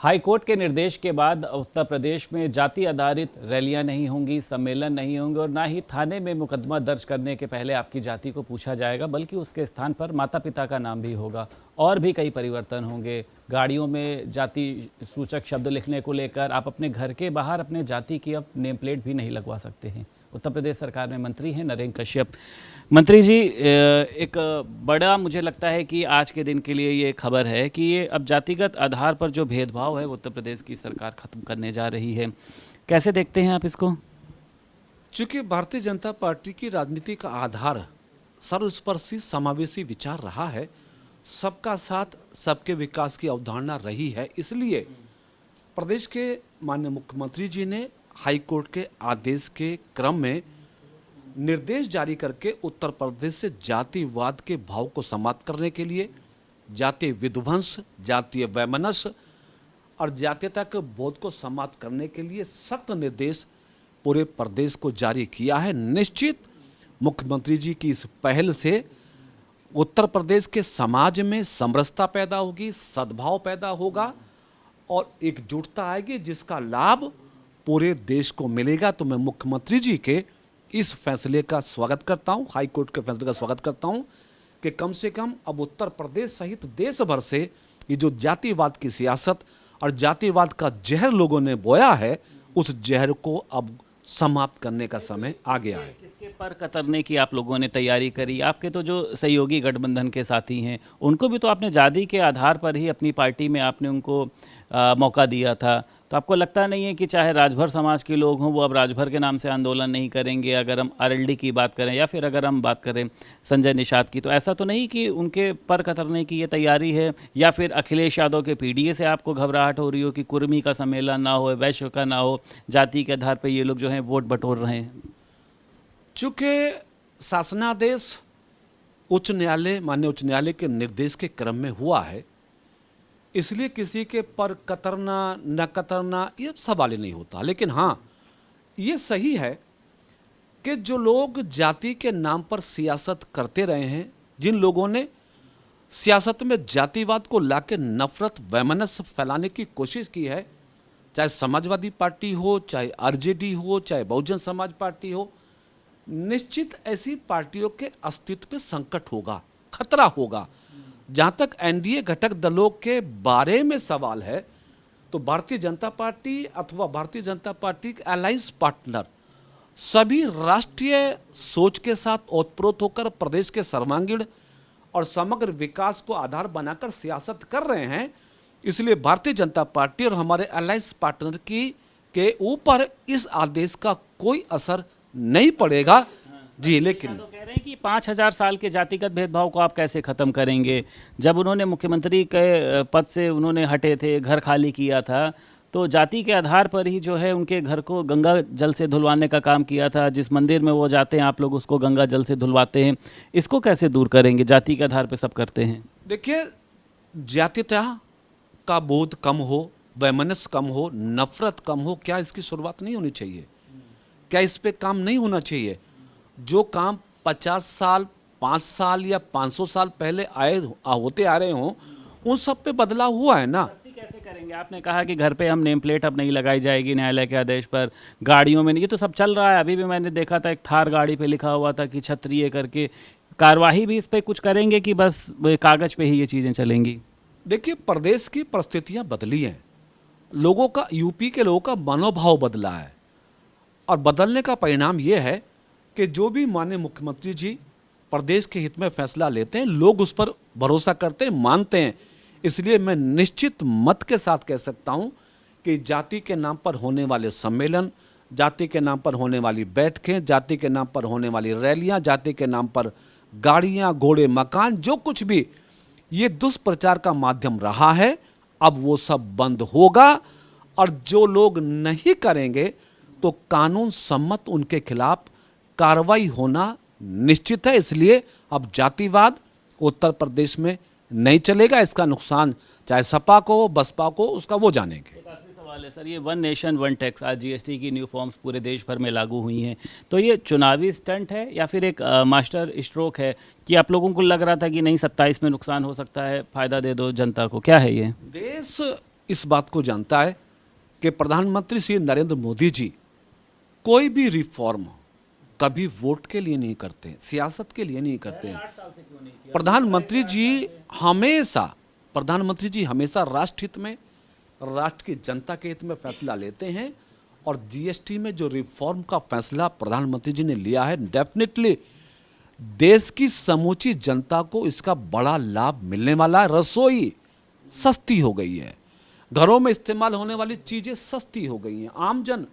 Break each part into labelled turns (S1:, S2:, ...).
S1: High court के निर्देश के बाद उत्तर प्रदेश में जाति आधारित रैलियां नहीं होंगी, सम्मेलन नहीं होंगे और ना ही थाने में मुकदमा दर्ज करने के पहले आपकी जाति को पूछा जाएगा, बल्कि उसके स्थान पर माता पिता का नाम भी होगा। और भी कई परिवर्तन होंगे। गाड़ियों में जाति सूचक शब्द लिखने को लेकर आप अपने घर के बाहर अपने जाति की अब नेम प्लेट भी नहीं लगवा सकते हैं। उत्तर प्रदेश सरकार में मंत्री हैं नरेंद्र कश्यप। मंत्री जी, एक बड़ा मुझे लगता है कि आज के दिन के लिए ये खबर है कि ये अब जातिगत आधार पर जो भेदभाव है वो उत्तर प्रदेश की सरकार खत्म करने जा रही है। कैसे देखते हैं आप इसको?
S2: चूंकि भारतीय जनता पार्टी की राजनीति का आधार सर्वस्पर्शी समावेशी विचार रहा है, सबका साथ सबके विकास की अवधारणा रही है, इसलिए प्रदेश के माननीय मुख्यमंत्री जी ने हाई कोर्ट के आदेश के क्रम में निर्देश जारी करके उत्तर प्रदेश से जातिवाद के भाव को समाप्त करने के लिए, जातीय विध्वंस, जातीय वैमनस्य और जातीयता के बोध को समाप्त करने के लिए सख्त निर्देश पूरे प्रदेश को जारी किया है। निश्चित मुख्यमंत्री जी की इस पहल से उत्तर प्रदेश के समाज में समरसता पैदा होगी, सद्भाव पैदा होगा और एकजुटता आएगी, जिसका लाभ पूरे देश को मिलेगा। तो मैं मुख्यमंत्री जी के इस फैसले का स्वागत करता हूं, हाई कोर्ट के फैसले का स्वागत करता हूं कि कम से कम अब उत्तर प्रदेश सहित देश भर से ये जो जातिवाद की सियासत और जातिवाद का जहर लोगों ने बोया है, उस जहर को अब समाप्त करने का समय आ गया है।
S1: किसके पर कतरने की आप लोगों ने तैयारी करी? आपके तो जो सहयोगी गठबंधन के साथी हैं उनको भी तो आपने जाति के आधार पर ही अपनी पार्टी में आपने उनको मौका दिया था। तो आपको लगता नहीं है कि चाहे राजभर समाज के लोग हों वो अब राजभर के नाम से आंदोलन नहीं करेंगे? अगर हम आरएलडी की बात करें या फिर अगर हम बात करें संजय निषाद की, तो ऐसा तो नहीं कि उनके पर कतरने की ये तैयारी है? या फिर अखिलेश यादव के पीडीए से आपको घबराहट हो रही हो कि कुर्मी का सम्मेलन ना हो, वैश्य का ना हो, जाति के आधार पर ये लोग जो हैं वोट बटोर रहे हैं?
S2: चूंकि शासनादेश उच्च न्यायालय, माननीय उच्च न्यायालय के निर्देश के क्रम में हुआ है, इसलिए किसी के पर कतरना न कतरना ये सवाल ही नहीं होता। लेकिन हाँ, ये सही है कि जो लोग जाति के नाम पर सियासत करते रहे हैं, जिन लोगों ने सियासत में जातिवाद को लाके नफरत वैमनस्य फैलाने की कोशिश की है, चाहे समाजवादी पार्टी हो, चाहे आरजेडी हो, चाहे बहुजन समाज पार्टी हो, निश्चित ऐसी पार्टियों के अस्तित्व पे संकट होगा, खतरा होगा। जहाँ तक एनडीए घटक दलों के बारे में सवाल है, तो भारतीय जनता पार्टी अथवा भारतीय जनता पार्टी के अलायंस पार्टनर सभी राष्ट्रीय सोच के साथ ओतप्रोत होकर प्रदेश के सर्वांगीण और समग्र विकास को आधार बनाकर सियासत कर रहे हैं। इसलिए भारतीय जनता पार्टी और हमारे अलायंस पार्टनर के ऊपर इस आदेश का कोई असर नहीं पड़ेगा। जी, लेकिन
S1: तो कह रहे हैं कि 5000 साल के जातिगत भेदभाव को आप कैसे खत्म करेंगे? जब उन्होंने मुख्यमंत्री के पद से उन्होंने हटे थे, घर खाली किया था, तो जाति के आधार पर ही जो है उनके घर को गंगा जल से धुलवाने का काम किया था। जिस मंदिर में वो जाते हैं आप लोग उसको गंगा जल से धुलवाते हैं। इसको कैसे दूर करेंगे? जाति के आधार पर सब करते हैं।
S2: देखिए, जातीयता का बोध कम हो, वैमनस्य कम हो, नफरत कम हो, क्या इसकी शुरुआत नहीं होनी चाहिए? क्या इस पे काम नहीं होना चाहिए? जो काम 50 साल, 5 साल या 500 साल पहले होते आ रहे हों, उन सब पे बदलाव हुआ है ना।
S1: कैसे करेंगे? आपने कहा कि घर पे हम नेम प्लेट अब नहीं लगाई जाएगी न्यायालय के आदेश पर, गाड़ियों में नहीं, ये तो सब चल रहा है। अभी भी मैंने देखा था एक थार गाड़ी पे लिखा हुआ था कि क्षत्रिय करके। कार्यवाही भी इस पे कुछ करेंगे कि बस कागज पे ही ये चीज़ें चलेंगी?
S2: देखिए, प्रदेश की परिस्थितियां बदली हैं, लोगों का, यूपी के लोगों का मनोभाव बदला है और बदलने का परिणाम ये है कि जो भी माननीय मुख्यमंत्री जी प्रदेश के हित में फैसला लेते हैं, लोग उस पर भरोसा करते हैं, मानते हैं। इसलिए मैं निश्चित मत के साथ कह सकता हूं कि जाति के नाम पर होने वाले सम्मेलन, जाति के नाम पर होने वाली बैठकें, जाति के नाम पर होने वाली रैलियां, जाति के नाम पर गाड़ियां, घोड़े, मकान, जो कुछ भी ये दुष्प्रचार का माध्यम रहा है, अब वो सब बंद होगा। और जो लोग नहीं करेंगे तो कानून सम्मत उनके खिलाफ कार्रवाई होना निश्चित है। इसलिए अब जातिवाद उत्तर प्रदेश में नहीं चलेगा। इसका नुकसान चाहे सपा को, बसपा को, उसका वो जानेंगे।
S1: एक आखिरी सवाल है सर, ये वन नेशन वन टैक्स, आज जीएसटी की न्यू फॉर्म्स पूरे देश भर में लागू हुई हैं, तो ये चुनावी स्टंट है या फिर एक मास्टर स्ट्रोक है कि आप लोगों को लग रहा था कि नहीं 27 में नुकसान हो सकता है, फायदा दे दो जनता को? क्या है ये?
S2: देश इस बात को जानता है कि प्रधानमंत्री श्री नरेंद्र मोदी जी कोई भी रिफॉर्म कभी वोट के लिए नहीं करते, सियासत के लिए नहीं करते हैं। प्रधानमंत्री जी हमेशा राष्ट्र हित में, राष्ट्र की जनता के हित में फैसला लेते हैं। और जीएसटी में जो रिफॉर्म का फैसला प्रधानमंत्री जी ने लिया है, डेफिनेटली देश की समूची जनता को इसका बड़ा लाभ मिलने वाला है। रसोई सस्ती हो गई है, घरों में इस्तेमाल होने वाली चीजें सस्ती हो गई हैं, आमजन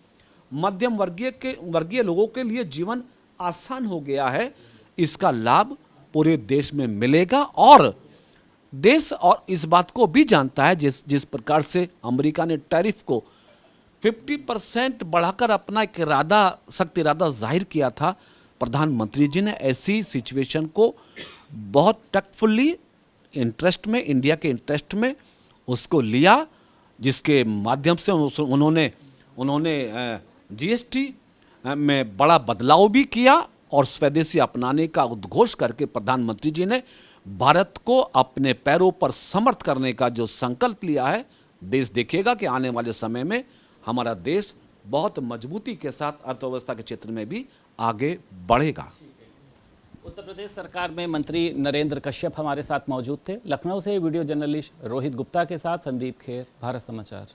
S2: मध्यम वर्गीय लोगों के लिए जीवन आसान हो गया है। इसका लाभ पूरे देश में मिलेगा और देश और इस बात को भी जानता है, जिस प्रकार से अमेरिका ने टैरिफ को 50% बढ़ाकर अपना एक सख्त इरादा जाहिर किया था, प्रधानमंत्री जी ने ऐसी सिचुएशन को बहुत टैक्टफुली इंडिया के इंटरेस्ट में उसको लिया, जिसके माध्यम से उन्होंने जीएसटी में बड़ा बदलाव भी किया और स्वदेशी अपनाने का उद्घोष करके प्रधानमंत्री जी ने भारत को अपने पैरों पर समर्थ करने का जो संकल्प लिया है, देश देखेगा कि आने वाले समय में हमारा देश बहुत मजबूती के साथ अर्थव्यवस्था के क्षेत्र में भी आगे बढ़ेगा।
S1: उत्तर प्रदेश सरकार में मंत्री नरेंद्र कश्यप हमारे साथ मौजूद थे। लखनऊ से वीडियो जर्नलिस्ट रोहित गुप्ता के साथ संदीप खेर, भारत समाचार।